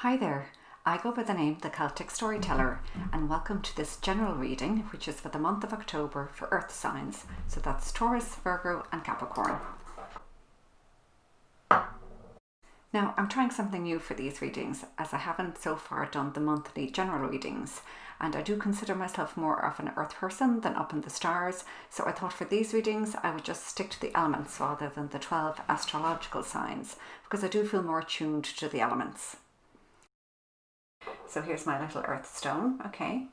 Hi there, I go by the name The Celtic Storyteller, and welcome to this general reading which is for the month of October for earth signs, so that's Taurus, Virgo and Capricorn. Now I'm trying something new for these readings as I haven't so far done the monthly general readings, and I do consider myself more of an earth person than up in the stars, so I thought for these readings I would just stick to the elements rather than the 12 astrological signs, because I do feel more attuned to the elements. So here's my little earth stone, okay.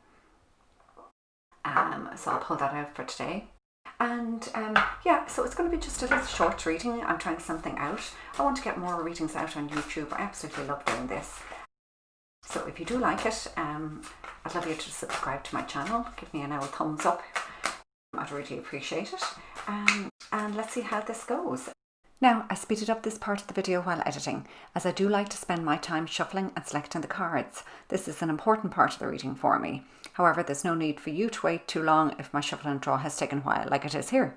So I'll pull that out for today. And yeah, so it's going to be just a little short reading. I'm trying something out. I want to get more readings out on YouTube. I absolutely love doing this. So if you do like it, I'd love you to subscribe to my channel. Give me an old thumbs up. I'd really appreciate it. And let's see how this goes. Now, I speeded up this part of the video while editing, as I do like to spend my time shuffling and selecting the cards. This is an important part of the reading for me. However, there's no need for you to wait too long if my shuffle and draw has taken a while, like it is here.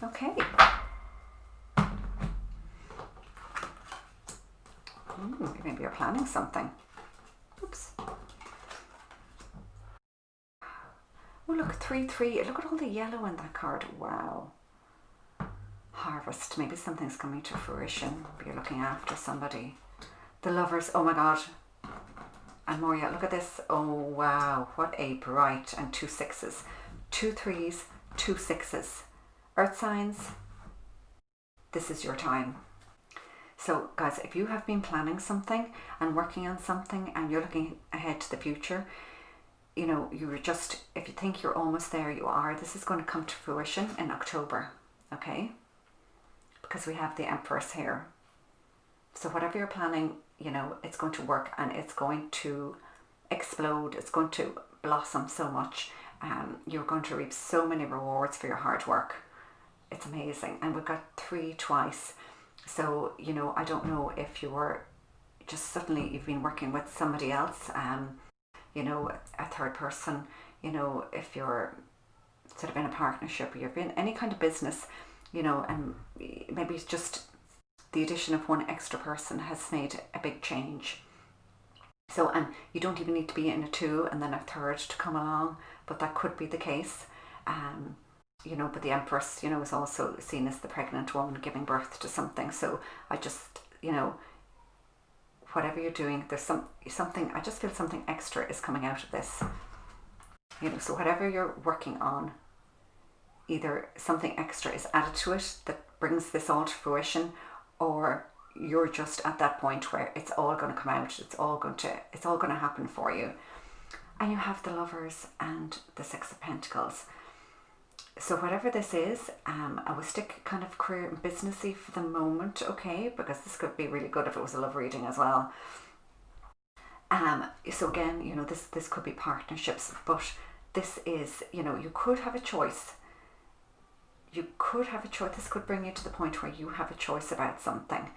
Okay. Maybe you're planning something. Oops. Oh, look, 3-3. Look at all the yellow in that card. Wow. Harvest, maybe something's coming to fruition. You're looking after somebody. The Lovers, oh my god. And more yet, look at this. Oh wow, what a bright, and 2 6s. 2 3s, 2 6s. Earth signs, this is your time. So guys, if you have been planning something and working on something and you're looking ahead to the future, you know, you're just, if you think you're almost there, you are. This is going to come to fruition in October, okay? Because we have the Empress here. So whatever you're planning, you know, it's going to work and it's going to explode. It's going to blossom so much. You're going to reap so many rewards for your hard work. It's amazing. And we've got 3 twice. So, you know, I don't know if you were just suddenly you've been working with somebody else, you know, a third person, you know, if you're sort of in a partnership or you've been any kind of business, you know, and maybe it's just the addition of one extra person has made a big change. So, and you don't even need to be in a 2 and then a third to come along, but that could be the case. You know, but the Empress, you know, is also seen as the pregnant woman giving birth to something. So I just, you know, whatever you're doing, there's something, I just feel something extra is coming out of this. You know, so whatever you're working on, either something extra is added to it that brings this all to fruition, or you're just at that point where it's all going to come out, it's all going to happen for you. And you have the Lovers and the 6 of Pentacles. So whatever this is, I will stick kind of career and businessy for the moment, okay, because this could be really good if it was a love reading as well. So again, you know, this could be partnerships, but this is, you know, you could have a choice. You could have a choice. This could bring you to the point where you have a choice about something.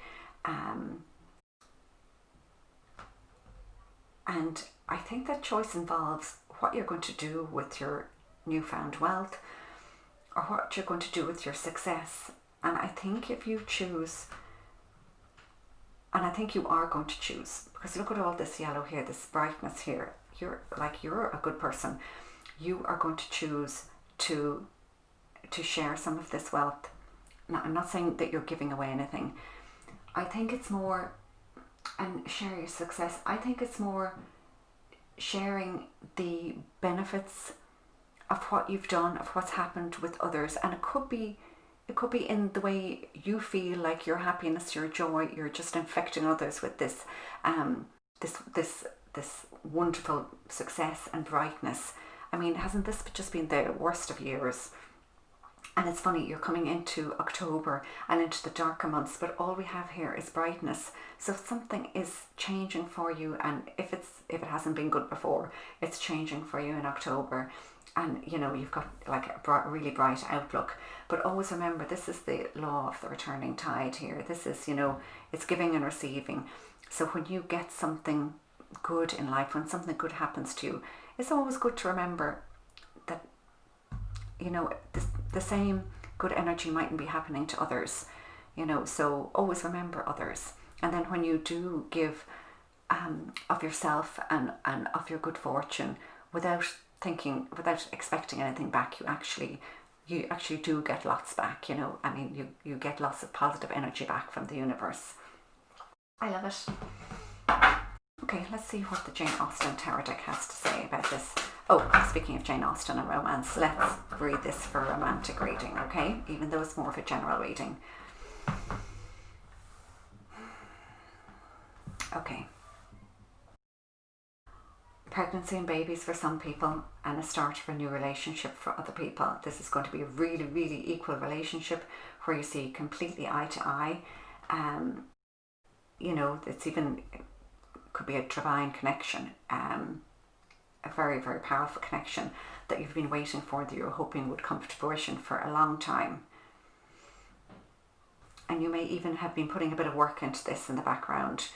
And I think that choice involves what you're going to do with your newfound wealth, or what you're going to do with your success. And I think if you choose, and I think you are going to choose, because look at all this yellow here, this brightness here. You're a good person. You are going to choose to share some of this wealth. Now, I'm not saying that you're giving away anything. I think it's more, and share your success, I think it's more sharing the benefits of what you've done, of what's happened with others. And it could be in the way you feel like your happiness, your joy, you're just infecting others with this this wonderful success and brightness. I mean, hasn't this just been the worst of years? And it's funny, you're coming into October and into the darker months, but all we have here is brightness. So something is changing for you, and if it hasn't been good before, it's changing for you in October. And you know, you've got like a really bright outlook. But always remember, this is the law of the returning tide here. This is, you know, it's giving and receiving. So when you get something good in life, when something good happens to you, it's always good to remember that, you know, the same good energy mightn't be happening to others, you know, so always remember others. And then when you do give of yourself and of your good fortune without expecting anything back, you actually do get lots back, you know. I mean, you get lots of positive energy back from the universe. I love it. Okay, let's see what the Jane Austen tarot deck has to say about this. Oh, speaking of Jane Austen and romance, let's read this for a romantic reading, okay? Even though it's more of a general reading. Okay. Pregnancy and babies for some people, and a start of a new relationship for other people. This is going to be a really, really equal relationship where you see completely eye to eye. You know, could be a divine connection, a very, very powerful connection that you've been waiting for, that you're hoping would come to fruition for a long time. And you may even have been putting a bit of work into this in the background.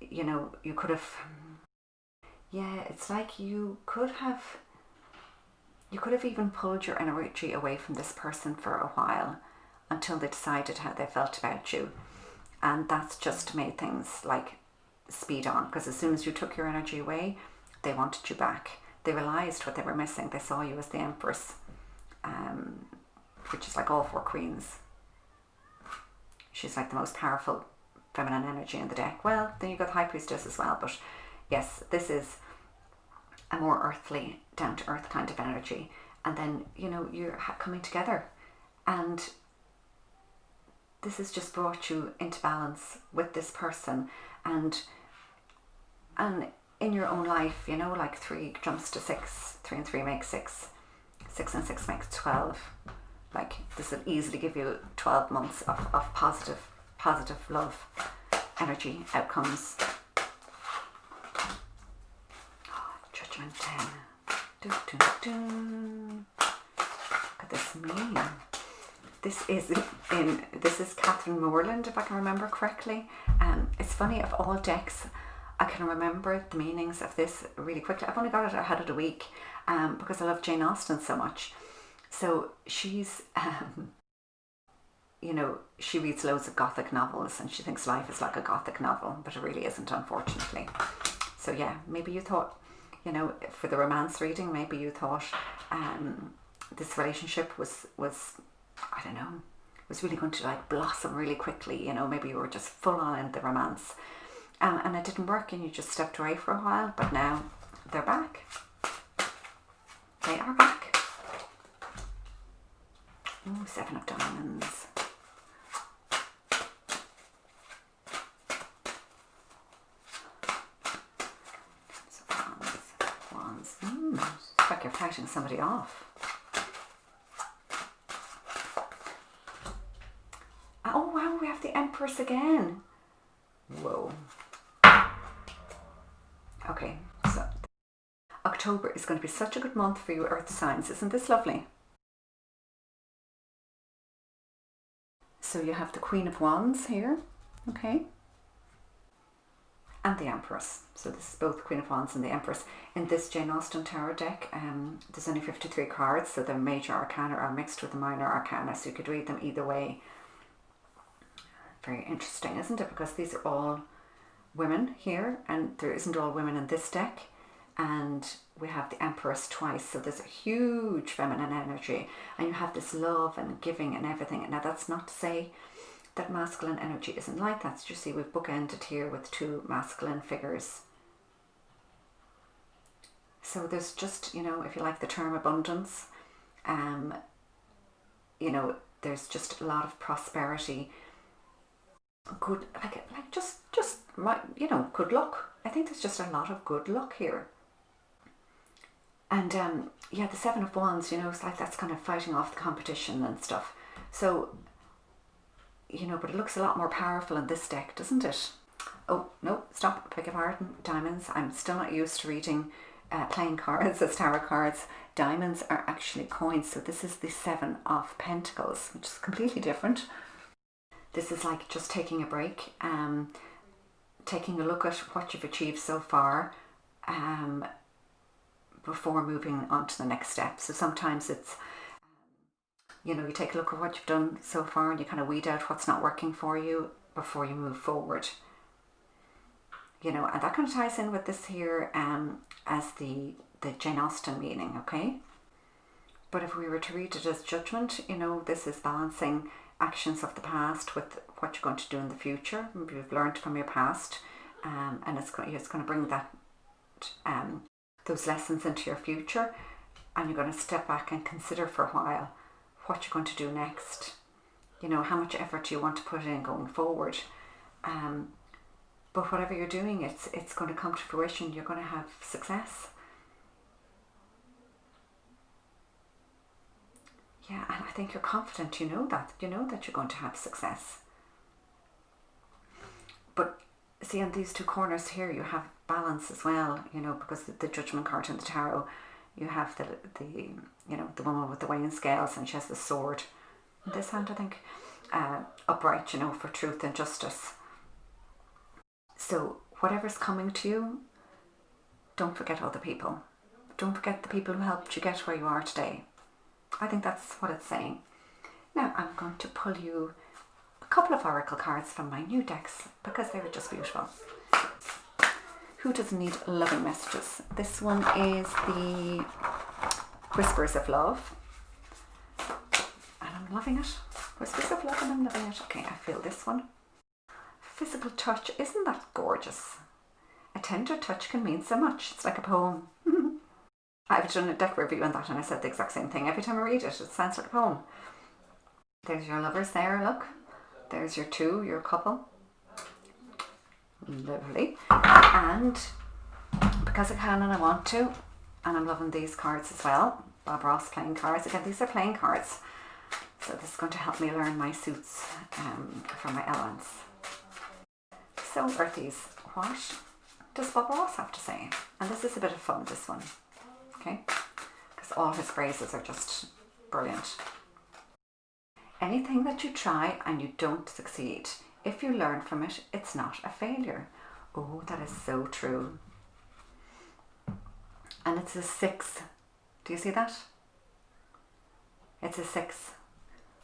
You know, you could have, it's like you could have even pulled your energy away from this person for a while until they decided how they felt about you. And that's just made things like speed on, because as soon as you took your energy away, they wanted you back. They realised what they were missing. They saw you as the Empress, which is like all four queens. She's like the most powerful feminine energy in the deck. Well, then you've got the High Priestess as well, but yes, this is a more earthly, down-to-earth kind of energy. And then, you know, you're coming together, and this has just brought you into balance with this person, and in your own life, you know, like 3 jumps to 6, 3 and 3 makes 6, 6 and 6 makes 12. Like, this will easily give you 12 months of positive love energy outcomes. Judgment 10. Dun, dun, dun. What could this mean? This is Catherine Morland, if I can remember correctly. It's funny, of all decks, I can remember the meanings of this really quickly. I've only got it, I had it a week, because I love Jane Austen so much. So she's, you know, she reads loads of Gothic novels, and she thinks life is like a Gothic novel, but it really isn't, unfortunately. So yeah, maybe you thought, you know, for the romance reading, maybe you thought this relationship was I don't know, was really going to like blossom really quickly. You know, maybe you were just full on in the romance, and it didn't work, and you just stepped away for a while. But now they're back. They are back. Oh, 7 of Diamonds. Wands. It's like you're fighting somebody off. Oh wow, we have the Empress again. Whoa. Okay, so October is going to be such a good month for you Earth signs. Isn't this lovely? So you have the Queen of Wands here, okay? And the Empress. So this is both the Queen of Wands and the Empress. In this Jane Austen tarot deck, there's only 53 cards, so the major arcana are mixed with the minor arcana, so you could read them either way. Very interesting, isn't it? Because these are all women here, and there isn't all women in this deck. And we have the Empress twice, so there's a huge feminine energy, and you have this love and giving and everything. Now that's not to say that masculine energy isn't like that. So you see, we've bookended here with 2 masculine figures. So there's just, you know, if you like the term abundance, you know, there's just a lot of prosperity. Good, like just you know, good luck. I think there's just a lot of good luck here. And yeah, the 7 of Wands, you know, it's like that's kind of fighting off the competition and stuff. So, you know, but it looks a lot more powerful in this deck, doesn't it? Oh, no, stop, beg your pardon. Diamonds. I'm still not used to reading playing cards as tarot cards. Diamonds are actually coins. So this is the 7 of Pentacles, which is completely different. This is like just taking a break, taking a look at what you've achieved so far, before moving on to the next step. So sometimes it's, you know, you take a look at what you've done so far and you kind of weed out what's not working for you before you move forward. you know, and that kind of ties in with this here as the Jane Austen meaning, okay? But if we were to read it as judgment, you know, this is balancing actions of the past with what you're going to do in the future. Maybe you've learned from your past, and it's going to bring that those lessons into your future, and you're going to step back and consider for a while what you're going to do next. You know, how much effort you want to put in going forward. But whatever you're doing, it's going to come to fruition. You're going to have success. Yeah, and I think you're confident, you know that you're going to have success. But see, on these two corners here, you have balance as well, you know, because the Judgment card in the tarot, you have the you know, the woman with the weighing scales, and she has the sword in this hand, I think, upright, you know, for truth and justice. So whatever's coming to you, don't forget other people. Don't forget the people who helped you get where you are today. I think that's what it's saying. Now I'm going to pull you a couple of oracle cards from my new decks because they were just beautiful. Who doesn't need loving messages? This one is the Whispers of Love. And I'm loving it. Whispers of Love, and I'm loving it. Okay, I feel this one. Physical touch. Isn't that gorgeous? A tender touch can mean so much. It's like a poem. I've done a deck review on that, and I said the exact same thing. Every time I read it, it sounds like a poem. There's your lovers there, look. There's your two, your couple. Lovely. And because I can and I want to, and I'm loving these cards as well. Bob Ross playing cards. Again, these are playing cards. So this is going to help me learn my suits for my elements. So Earthies, what does Bob Ross have to say? And this is a bit of fun, this one. Okay, because all his phrases are just brilliant. Anything that you try and you don't succeed, if you learn from it, it's not a failure. Oh, that is so true. And it's a 6. Do you see that? It's a 6.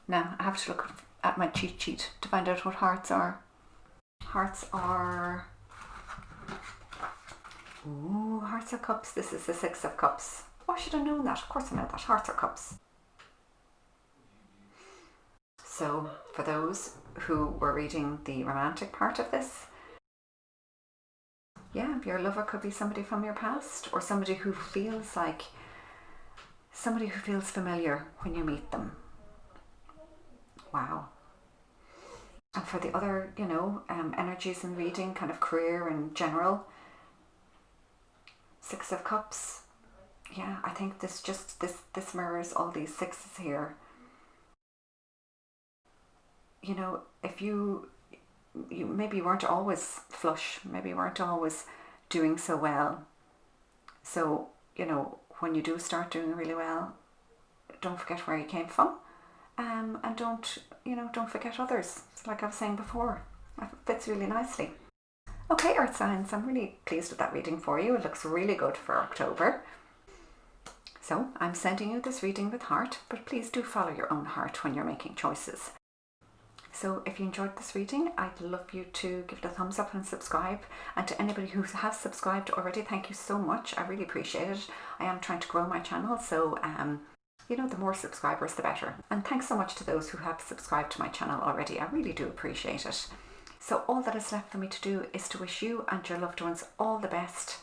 Now I have to look at my cheat sheet to find out what hearts are. Hearts are... Ooh, Hearts are Cups. This is the 6 of Cups. Why should I know that? Of course I know that. Hearts are Cups. So, for those who were reading the romantic part of this, yeah, your lover could be somebody from your past, or somebody who feels familiar when you meet them. Wow. And for the other, you know, energies in reading, kind of career and general, 6 of Cups. Yeah, I think this mirrors all these 6s here. You know, if you maybe weren't always flush, maybe you weren't always doing so well. So, you know, when you do start doing really well, don't forget where you came from, and don't forget others. Like I was saying before, it fits really nicely. Okay, Earth signs, I'm really pleased with that reading for you. It looks really good for October. So I'm sending you this reading with heart, but please do follow your own heart when you're making choices. So if you enjoyed this reading, I'd love you to give it a thumbs up and subscribe. And to anybody who has subscribed already, thank you so much. I really appreciate it. I am trying to grow my channel, so you know, the more subscribers, the better. And thanks so much to those who have subscribed to my channel already. I really do appreciate it. So all that is left for me to do is to wish you and your loved ones all the best.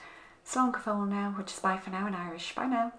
Slán go fóill now, which is bye for now in Irish. Bye now.